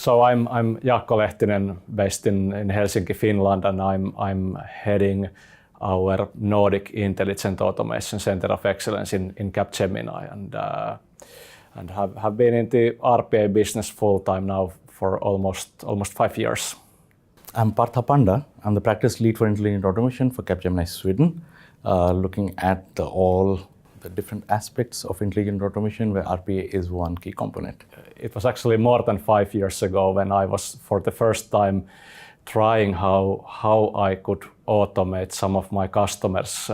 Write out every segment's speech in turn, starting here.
So I'm Jaakko Lehtinen, based in Helsinki, Finland, and I'm heading our Nordic Intelligent Automation Center of Excellence in Capgemini, and have been in the RPA business full time now for almost 5 years. I'm Panda. I'm the practice lead for intelligent automation for Capgemini Sweden, looking at all the different aspects of intelligent automation where RPA is one key component. It was actually more than 5 years ago when I was for the first time trying how I could automate some of my customers'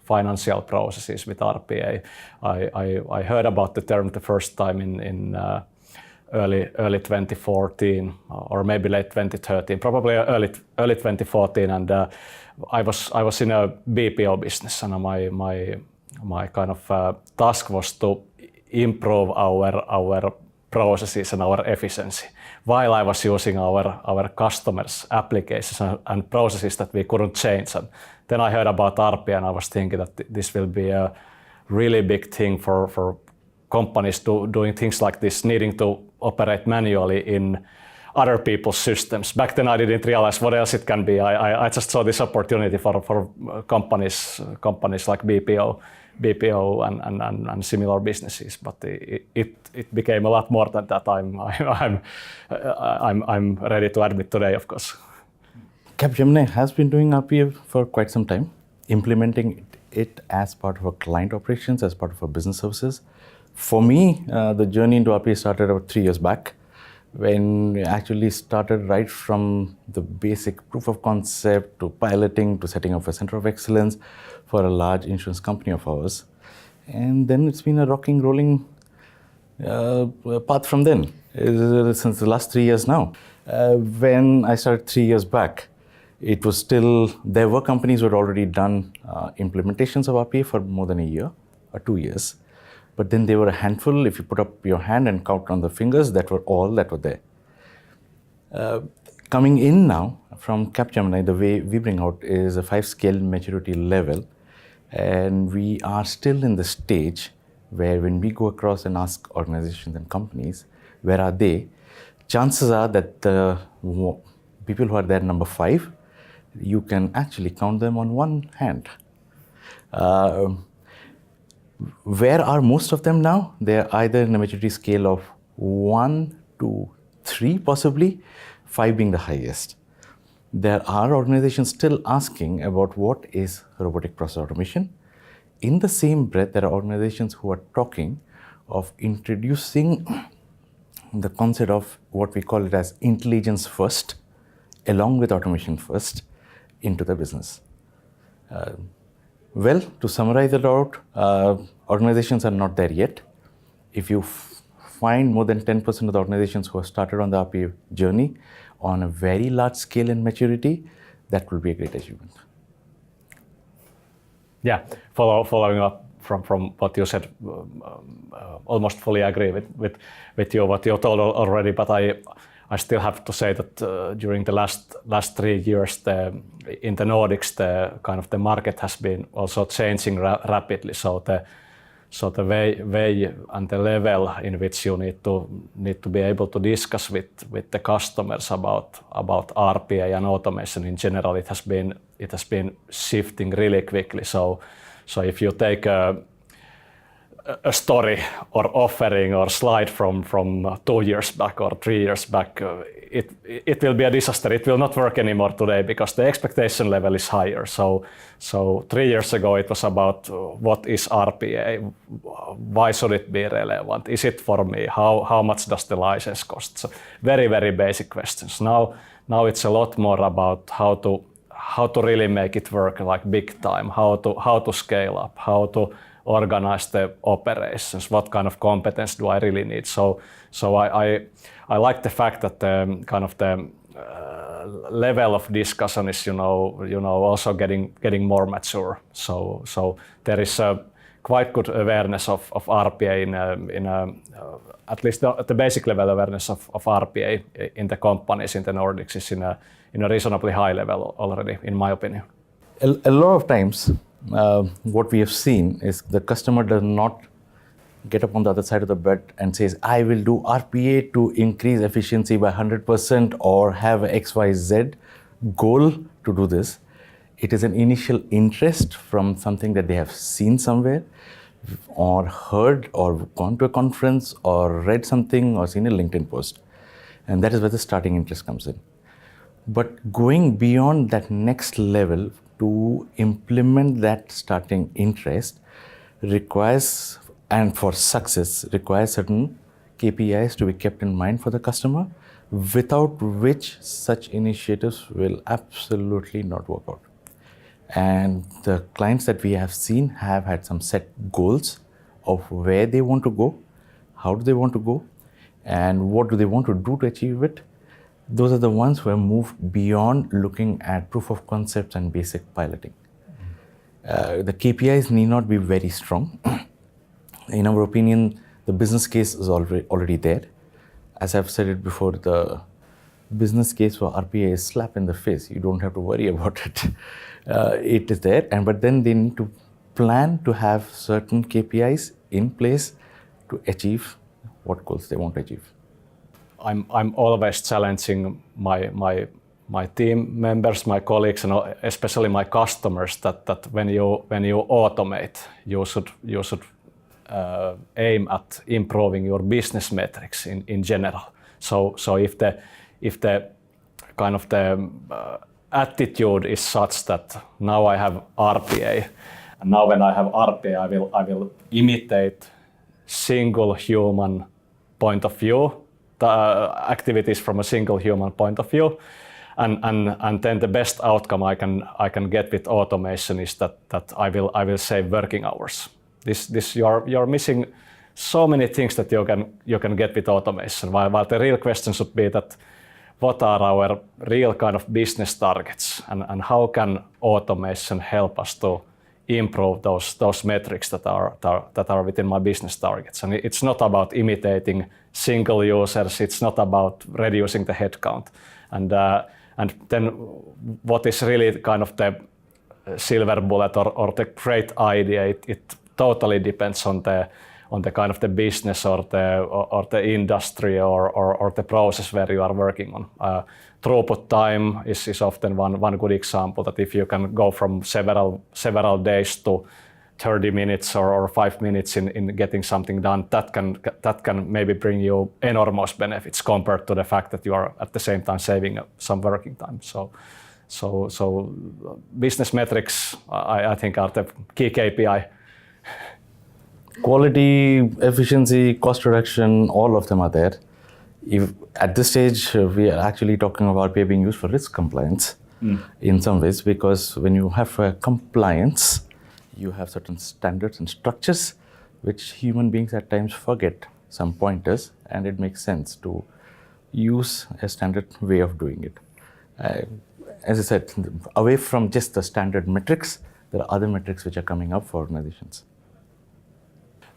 financial processes with RPA. I heard about the term the first time in early 2014 or maybe late 2013, probably early 2014, and I was in a BPO business, and my kind of task was to improve our processes and our efficiency while I was using our customers' applications and processes that we couldn't change. And then I heard about RPA, and I was thinking that this will be a really big thing for companies doing things like this, needing to operate manually in other people's systems. Back then I didn't realize what else it can be. I just saw this opportunity for companies like BPO and similar businesses, but it became a lot more than that. I'm ready to admit today, of course. Capgemini has been doing RPA for quite some time, implementing it as part of our client operations, as part of our business services. For me, the journey into RPA started about 3 years back, when we actually started right from the basic proof of concept to piloting to setting up a center of excellence for a large insurance company of ours. And then it's been a rocking, rolling path from then, since the last 3 years now. When I started 3 years back, it was still, there were companies who had already done implementations of RPA for more than a year or 2 years. But then there were a handful. If you put up your hand and count on the fingers, that were all that were there. Coming in now from Capgemini, the way we bring out is a 5-scale maturity level. And we are still in the stage where when we go across and ask organizations and companies, where are they? Chances are that the people who are there number 5, you can actually count them on one hand. Where are most of them now? They're either in a maturity scale of 1 to 3, possibly 5 being the highest. There are organizations still asking about what is robotic process automation. In the same breath, there are organizations who are talking of introducing the concept of what we call it as intelligence first, along with automation first, into the business. Well, to summarize it out, organizations are not there yet. If you find more than 10% of the organizations who have started on the RPA journey on a very large scale and maturity, that will be a great achievement. Yeah, following up from what you said, almost fully agree with you what you told already, but I still have to say that during the last 3 years, in the Nordics, the kind of the market has been also changing rapidly. So the way and the level in which you need to be able to discuss with the customers about RPA and automation in general, it has been shifting really quickly. So if you take a story or offering or slide from 2 years back or 3 years back, it will be a disaster. It will not work anymore today because the expectation level is higher. So 3 years ago it was about what is RPA, why should it be relevant, is it for me, how much does the license cost? So very, very basic questions. Now it's a lot more about how to really make it work like big time, how to scale up, how to organize the operations, what kind of competence do I really need. So I like the fact that the kind of the level of discussion is also getting more mature. So there is a quite good awareness of RPA in at least the basic level awareness of RPA in the companies in the Nordics is in a reasonably high level already, in my opinion. A lot of times, what we have seen is the customer does not get up on the other side of the bed and says, I will do RPA to increase efficiency by 100% or have a XYZ goal to do this. It is an initial interest from something that they have seen somewhere or heard or gone to a conference or read something or seen a LinkedIn post. And that is where the starting interest comes in. But going beyond that next level to implement that starting interest requires, and for success, requires certain KPIs to be kept in mind for the customer, without which such initiatives will absolutely not work out. And the clients that we have seen have had some set goals of where they want to go, how do they want to go, and what do they want to do to achieve it. Those are the ones who have moved beyond looking at proof of concepts and basic piloting. The KPIs need not be very strong. In our opinion, the business case is already there. As I've said it before, the business case for RPA is slap in the face. You don't have to worry about it. It is there, but then they need to plan to have certain KPIs in place to achieve what goals they want to achieve. I'm always challenging my team members, my colleagues, and especially my customers that when you automate, you should aim at improving your business metrics in general. So if the kind of the attitude is such that now I have RPA, and now when I have RPA, I will imitate single human point of view, the activities from a single human point of view, and then the best outcome I can get with automation is that I will save working hours. You're missing so many things that you can get with automation. While the real question should be that what are our real kind of business targets, and how can automation help us to improve those metrics that are within my business targets. And it's not about imitating single users. It's not about reducing the headcount. And then what is really kind of the silver bullet or the great idea? It totally depends on the kind of the business or the industry or the process where you are working on. Throughput time is often one good example, that if you can go from several days to 30 minutes or 5 minutes in getting something done, that can maybe bring you enormous benefits compared to the fact that you are at the same time saving some working time. So business metrics, I think, are the key KPI. Quality, efficiency, cost reduction, all of them are there. If at this stage we are actually talking about RPA being used for risk compliance in some ways, because when you have compliance, you have certain standards and structures which human beings at times forget some pointers, and it makes sense to use a standard way of doing it. As I said, away from just the standard metrics, there are other metrics which are coming up for organizations.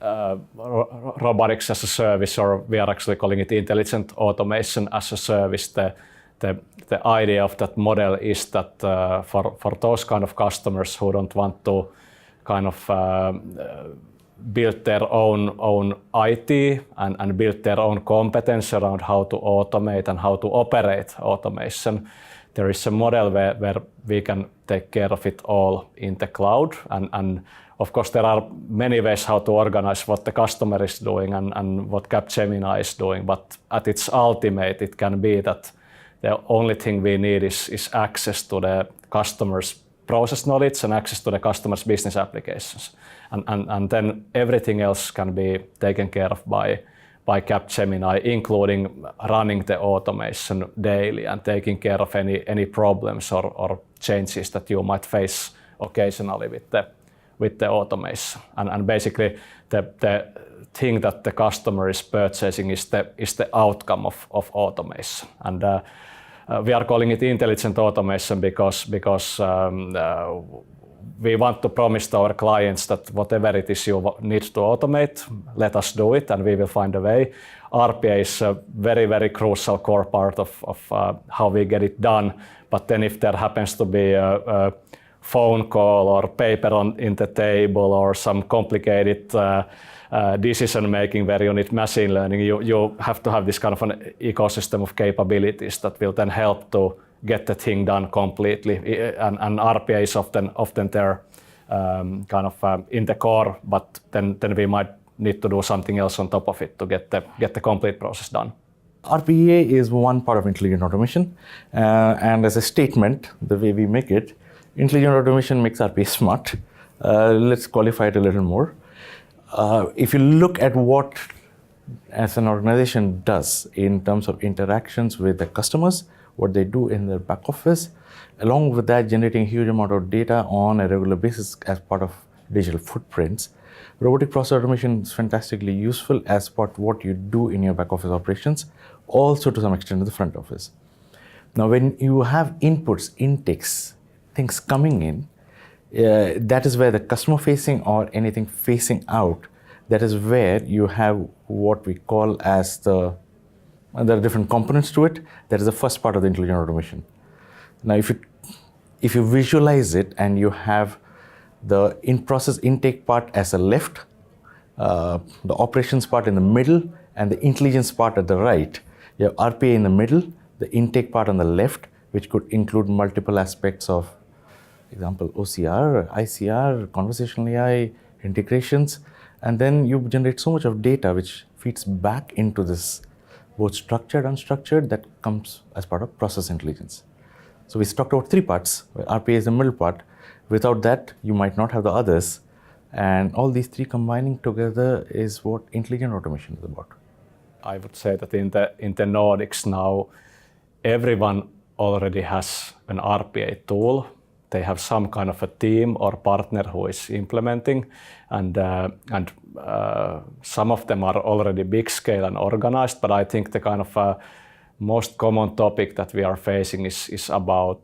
Robotics as a service, or we are actually calling it intelligent automation as a service. The idea of that model is that for those kind of customers who don't want to kind of build their own IT and build their own competence around how to automate and how to operate automation, there is a model where we can take care of it all in the cloud. And of course, there are many ways how to organize what the customer is doing and what Capgemini is doing, but at its ultimate, it can be that the only thing we need is access to the customer's process knowledge and access to the customer's business applications. And then everything else can be taken care of by Capgemini, including running the automation daily and taking care of any problems or changes that you might face occasionally with the automation. And basically the thing that the customer is purchasing is the outcome of automation. And we are calling it intelligent automation because we want to promise to our clients that whatever it is you need to automate, let us do it and we will find a way. RPA is a very, very crucial core part of how we get it done. But then if there happens to be a phone call or paper in the table or some complicated decision making where you need machine learning, you have to have this kind of an ecosystem of capabilities that will then help to get the thing done completely. And RPA is often there in the core, but then we might need to do something else on top of it to get the complete process done. RPA is one part of intelligent automation, and as a statement, the way we make it, intelligent automation makes RPA smart. Let's qualify it a little more. If you look at what as an organization does in terms of interactions with the customers, what they do in their back office, along with that generating a huge amount of data on a regular basis as part of digital footprints, robotic process automation is fantastically useful as part of what you do in your back office operations, also to some extent in the front office. Now, when you have inputs, intakes, things coming in, that is where the customer facing or anything facing out, that is where you have what we call as there are different components to it. That is the first part of the intelligent automation. Now, if you visualize it and you have the in-process intake part as a left, the operations part in the middle, and the intelligence part at the right, you have RPA in the middle, the intake part on the left, which could include multiple aspects of, example, OCR, ICR, conversational AI, integrations, and then you generate so much of data which feeds back into this, both structured, unstructured, that comes as part of process intelligence. So we talked about three parts, where RPA is the middle part. Without that, you might not have the others. And all these three combining together is what intelligent automation is about. I would say that in the Nordics now, everyone already has an RPA tool. They have some kind of a team or partner who is implementing, and some of them are already big scale and organized. But I think the kind of most common topic that we are facing is about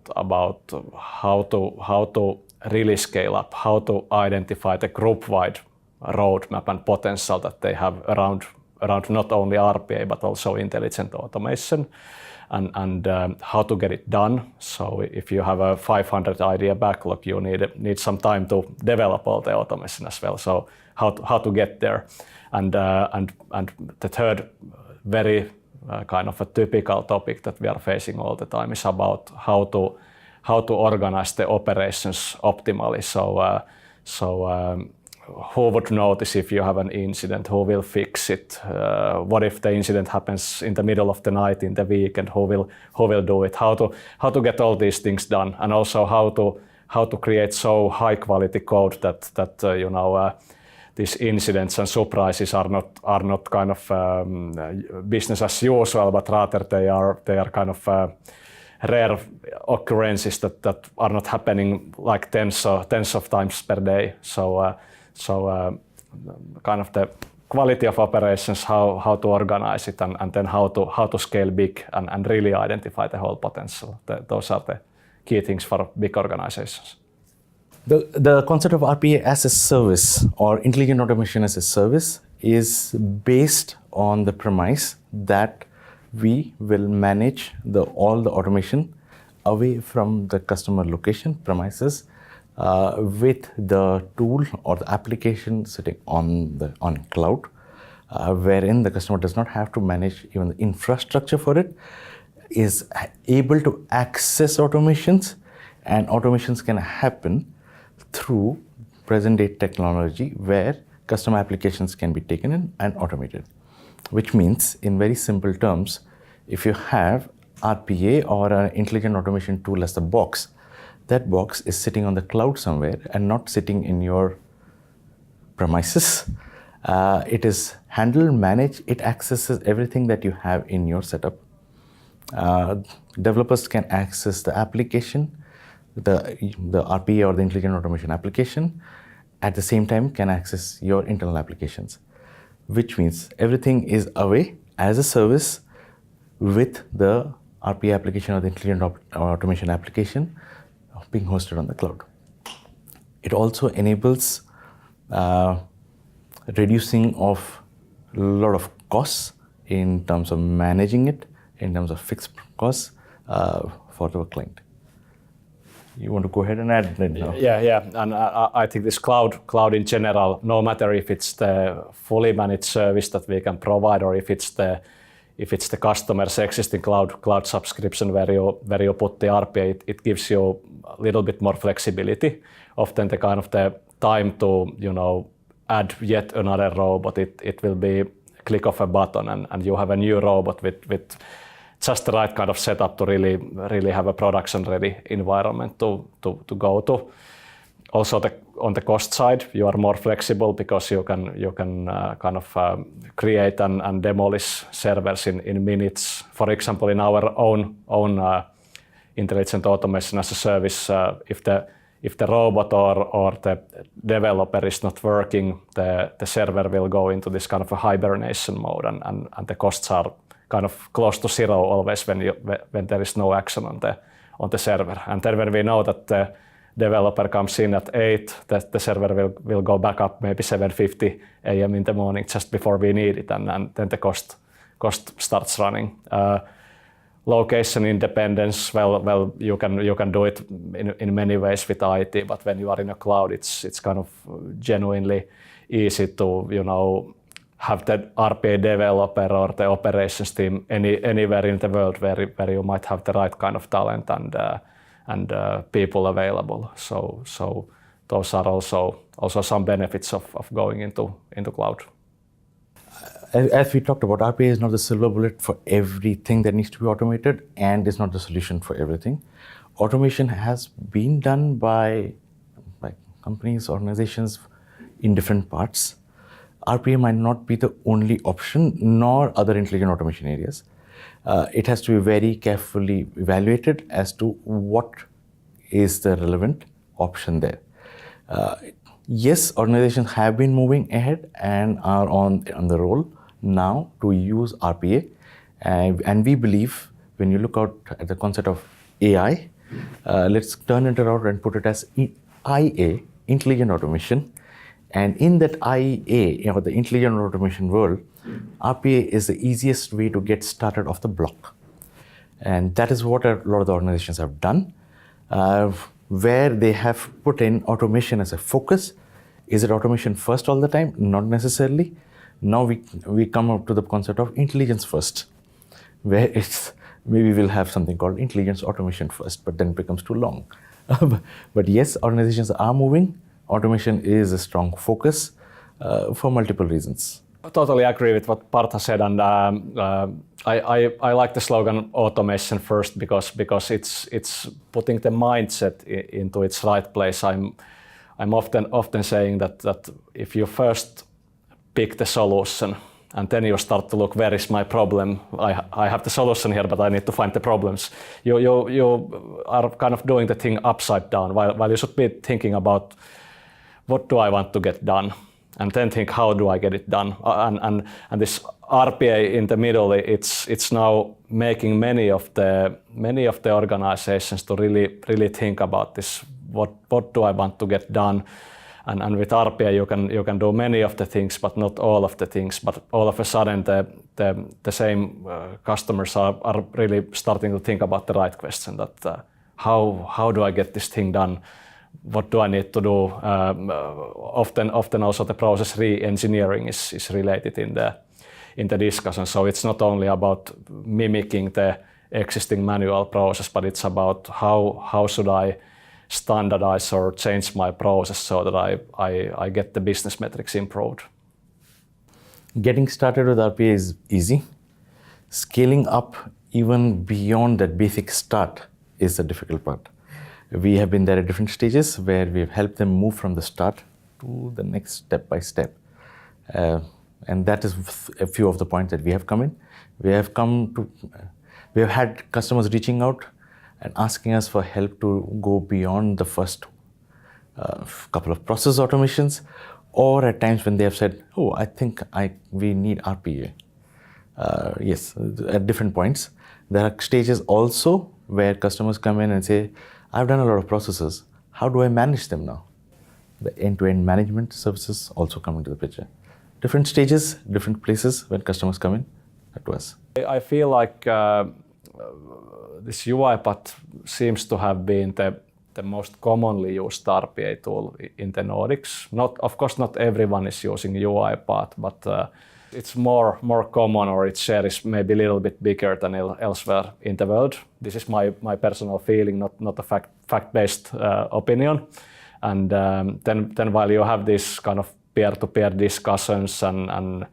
how to really scale up, how to identify the group-wide roadmap and potential that they have around not only RPA but also intelligent automation, and how to get it done. So if you have a 500 idea backlog, you need some time to develop all the automation as well. So how to get there, and the third very kind of a typical topic that we are facing all the time is about how to organize the operations optimally. So who would notice if you have an incident? Who will fix it? What if the incident happens in the middle of the night, in the weekend? Who will do it? How to get all these things done, and also how to create so high quality code that these incidents and surprises are not kind of business as usual, but rather they are kind of rare occurrences that are not happening like tens of times per day. So kind of the quality of operations, how to organize it, and then how to scale big and really identify the whole potential. Those are the key things for big organizations. The concept of RPA as a service or intelligent automation as a service is based on the premise that we will manage all the automation away from the customer location premises with the tool or the application sitting on cloud, wherein the customer does not have to manage even the infrastructure for it, is able to access automations, and automations can happen through present day technology where custom applications can be taken in and automated. Which means, in very simple terms, if you have RPA or an intelligent automation tool as the box, that box is sitting on the cloud somewhere and not sitting in your premises. It is handled, managed, it accesses everything that you have in your setup. Developers can access the application, the RPA or the intelligent automation application, at the same time can access your internal applications, which means everything is away as a service with the RPA application or the intelligent automation application being hosted on the cloud. It also enables reducing of a lot of costs in terms of managing it, in terms of fixed costs for the client. You want to go ahead and add that now? Yeah, and I think this cloud in general, no matter if it's the fully managed service that we can provide or if it's the customer's existing cloud subscription where you put the RPA, it gives you a little bit more flexibility. Often the kind of the time to add yet another robot, it will be click of a button and you have a new robot with just the right kind of setup to really have a production ready environment to go to. Also on the cost side, you are more flexible because you can kind of create and demolish servers in minutes. For example, in our own intelligent automation as a service, if the robot or the developer is not working, the server will go into this kind of a hibernation mode, and the costs are kind of close to zero always when there is no action on the server. And then when we know that the developer comes in at 8, the server will go back up maybe 7:50 a.m. in the morning just before we need it, and then the cost starts running. Location independence, well, you can do it in many ways with IT, but when you are in a cloud, it's kind of genuinely easy to have the RPA developer or the operations team anywhere in the world where you might have the right kind of talent and people available. So those are also some benefits of going into cloud. As we talked about, RPA is not the silver bullet for everything that needs to be automated, and it's not the solution for everything. Automation has been done by companies, organizations in different parts. RPA might not be the only option, nor other intelligent automation areas. It has to be very carefully evaluated as to what is the relevant option there. Yes, organizations have been moving ahead and are on the roll now to use RPA. And we believe when you look out at the concept of AI, let's turn it around and put it as IA, intelligent automation. And in that IA, the intelligent automation world, RPA is the easiest way to get started off the block. And that is what a lot of the organizations have done, where they have put in automation as a focus. Is it automation first all the time? Not necessarily. Now we come up to the concept of intelligence first, where maybe we'll have something called intelligence automation first, but then it becomes too long. But yes, organizations are moving. Automation is a strong focus for multiple reasons. I totally agree with what Parta said, and I like the slogan automation first because it's putting the mindset into its right place. I'm often saying that if you first pick the solution and then you start to look, where is my problem? I have the solution here, but I need to find the problems. You are kind of doing the thing upside down, while you should be thinking about what do I want to get done, and then think how do I get it done. And this RPA in the middle, it's now making many of the organizations to really think about this. What do I want to get done? And with RPA you can do many of the things, but not all of the things. But all of a sudden the same customers are really starting to think about the right question, that how do I get this thing done? What do I need to do? Often also the process re-engineering is related in the discussion. So it's not only about mimicking the existing manual process, but it's about how should I standardize or change my process so that I get the business metrics improved. Getting started with RPA is easy. Scaling up even beyond that basic start is the difficult part. We have been there at different stages where we've helped them move from the start to the next step by step. And that is a few of the points that we have come in. We have had customers reaching out and asking us for help to go beyond the first couple of process automations, or at times when they have said, oh, I think we need RPA. Yes, at different points. There are stages also where customers come in and say, I've done a lot of processes. How do I manage them now? The end-to-end management services also come into the picture. Different stages, different places when customers come in to us. I feel like this UiPath seems to have been the most commonly used RPA tool in the Nordics. Of course, not everyone is using UiPath, but it's more common, or its share is maybe a little bit bigger than elsewhere in the world. This is my personal feeling, not a fact-based opinion. And then while you have this kind of peer-to-peer discussions and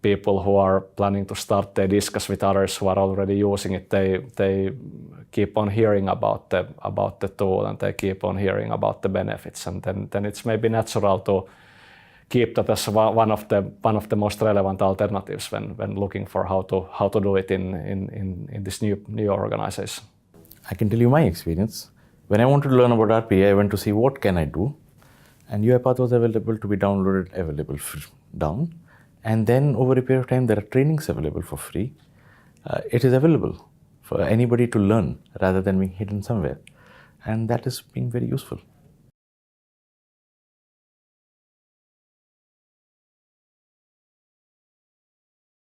people who are planning to start, they discuss with others who are already using it. They keep on hearing about the tool, and they keep on hearing about the benefits, and then it's maybe natural to keep that as one of the most relevant alternatives when looking for how to do it in this new organization. I can tell you my experience. When I wanted to learn about RPA, I went to see what can I do, and UiPath was available to be downloaded, down. And then over a period of time, there are trainings available for free. It is available for anybody to learn rather than being hidden somewhere. And that is being very useful.